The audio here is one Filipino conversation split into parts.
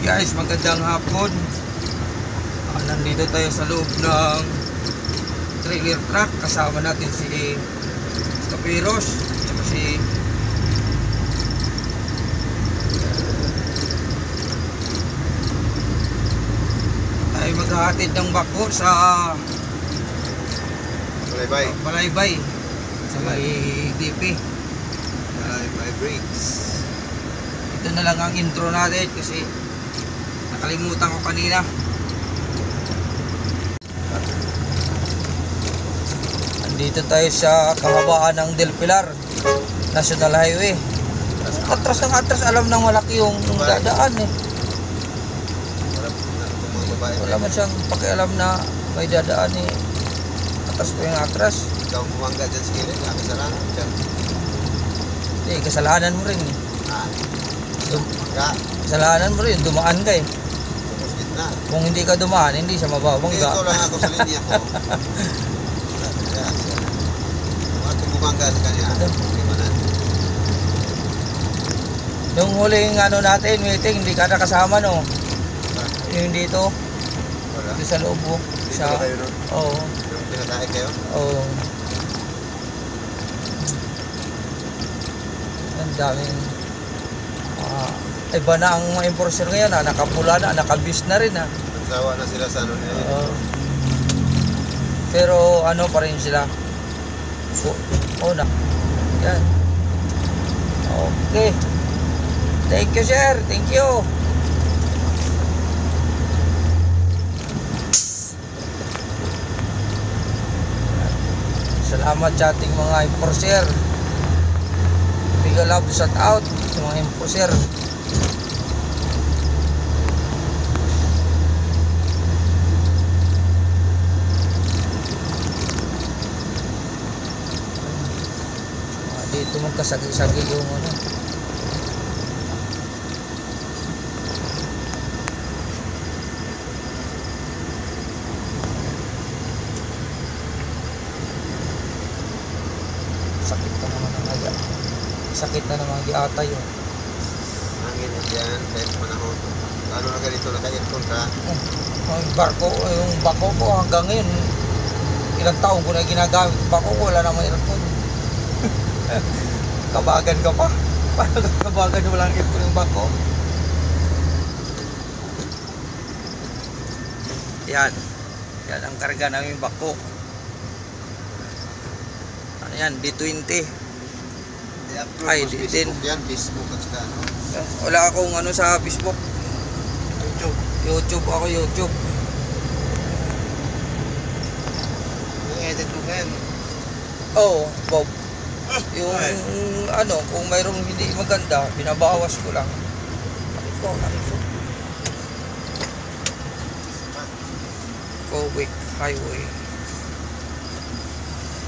Guys, magandang hapon. Nandito tayo sa loob ng trailer truck. Kasama natin si Kapiros at si tayo maghahatid ng bako sa Balaybay sa may DP. Balaybay Breaks. Ito na lang ang intro natin kasi nakalimutan ko kanina. Andito tayo sa kahabaan ng Del Pilar National Highway. Atras ng atras, alam nang malaki yung dadaan eh. Wala man siyang pakialam na may dadaan eh. Atras po yung atras. Ikaw bumangga dyan sa gilid, kasalanan dyan. Hindi, kasalanan mo rin eh. Kasalanan mo rin, dumaan ka eh. Tapos gitna. Kung hindi ka dumaan, hindi siya mababangga. Dito lang ako sa linya ko. Bakit bumangga sa kanya? Yung huling ano natin, meeting, hindi ka nakasama no? Yung dito, Wala. dito sa loob mo. Dito ba kayo no? Oo. Yung pinatake kayo? Oo. Ang daming iba na ang mga enforcer ngayon, nakapula na, nakabis na rin Nagsawa na sila sa ano nila. Pero ano pa rin sila. Na. Yan. Okay. Thank you sir, thank you. Salamat sa ating mga enforcer. Big love, shout out sa mga enforcer. Dito magkasagi-sagi yung ano. Sakit na naman ang aga. Sakit na naman ang ata yun. Hangin yan, kahit panahon. Lalo na ganito, naka-aircon ka. Yung barko, yung bako ko hanggang ngayon, ilang taon ko na ginagamit. Bako ko, wala naman aircon. Kabagan ka pa. Paano kabagan walang aircon yung bako? Yan. Yan ang karga namin bako. Ano yan? D20. Ay, D10. Yan, Facebook at saka ano. Wala akong ano sa Facebook. YouTube ako, YouTube. Edit mo ba yan? Oo, Bob. Yung ano, kung mayroong hindi maganda, binabawas ko lang. Ito. Kowick Highway.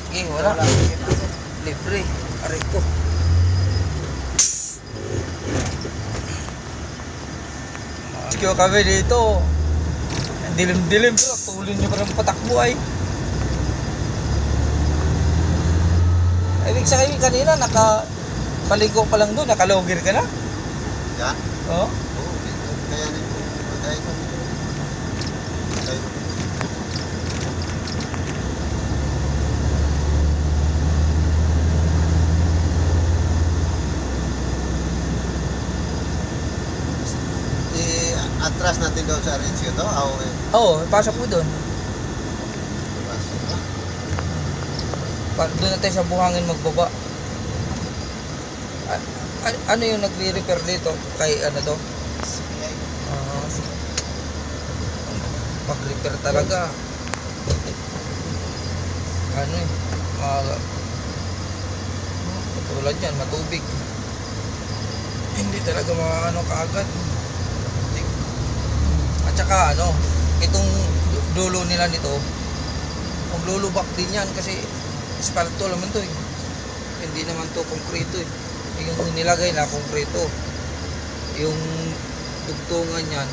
Okay, wala. Libre. Aray ko. Sikyo kami dito. Dilim-dilim pero tuloy nyo pa ng patakbo ay. Ibig sabihin kanina nakapaligo pa lang doon, nakalogger ka na? Yan? Oo. Oo, kaya nito. Patay ko. Patay ko. Atras natin doon sa Arencio to? Oo, pasok mo doon. Doon na tayo sa buhangin magbaba. Ano yung nagre-repair dito? Kay ano to? Pag-repair talaga. Ano eh? Katulad yan, matubig. Hindi talaga ano kaagad. At saka ano, itong dulo nila nito, maglulubak din yan kasi espalto naman to eh. Hindi naman to konkreto eh. Yung nilagay na konkreto. Yung dugtungan yan,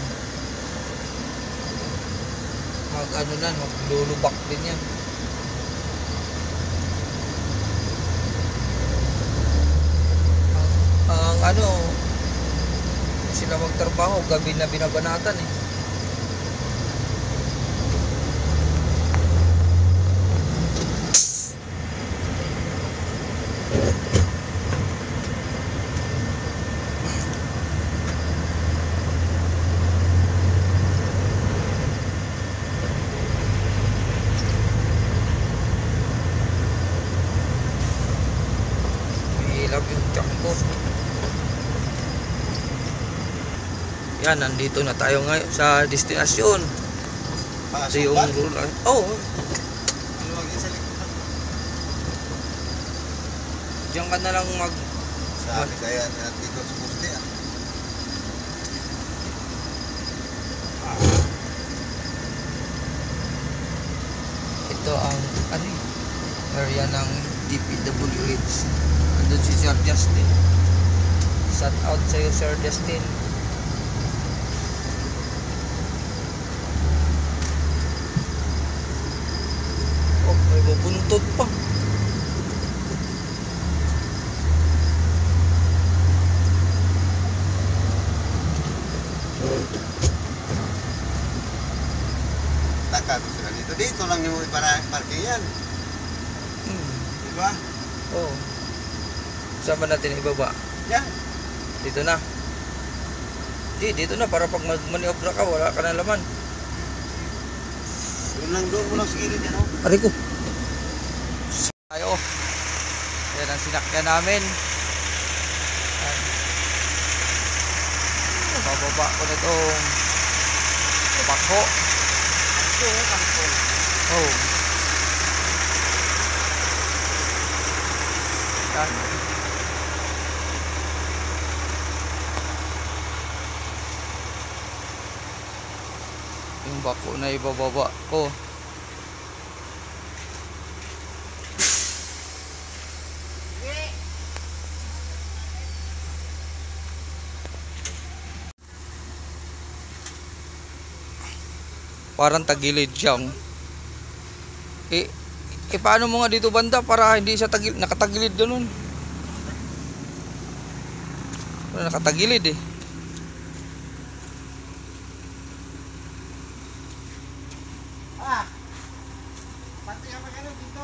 maglulubak din yan. Ang sila magtrabaho, gabi na binabanatan eh. Mahilap yung tiyak ko. Yan, nandito na tayo ngayon sa destinasyon. Ito yung rural. Oh, diyan ka na lang Sabi kaya dito sa poste ah. Ito ang area ng DPWH. Andun si Sir Justin. Shout out sa'yo, Sir Justin. Oh, may bubuntod pa. Taka ko sila dito. Dito lang yung parking yan. Diba? Oh. Saan ba natin ibaba? Yan. Dito na. Dito na para pag mag-maniobra ka, wala ka na laman. Doon mo lang sa gilid yan, oh. Aray ko. Tayo. Yan ang sinakyan namin. Bababa ko na itong bako. Oh. Yan. Yung bako na ibababa ko. Parang tagilid siyang. Paano mo nga dito banda para hindi siya nakatagilid ganun. Wala nakatagilid eh. Pati ka magano dito.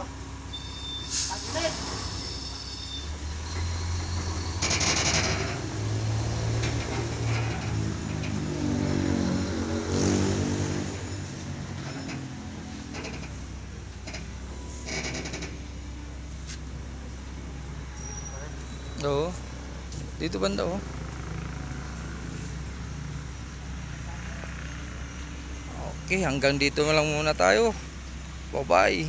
Tagilid. Oo. Dito banda oh. Okay, hanggang dito na lang muna tayo. Bye-bye.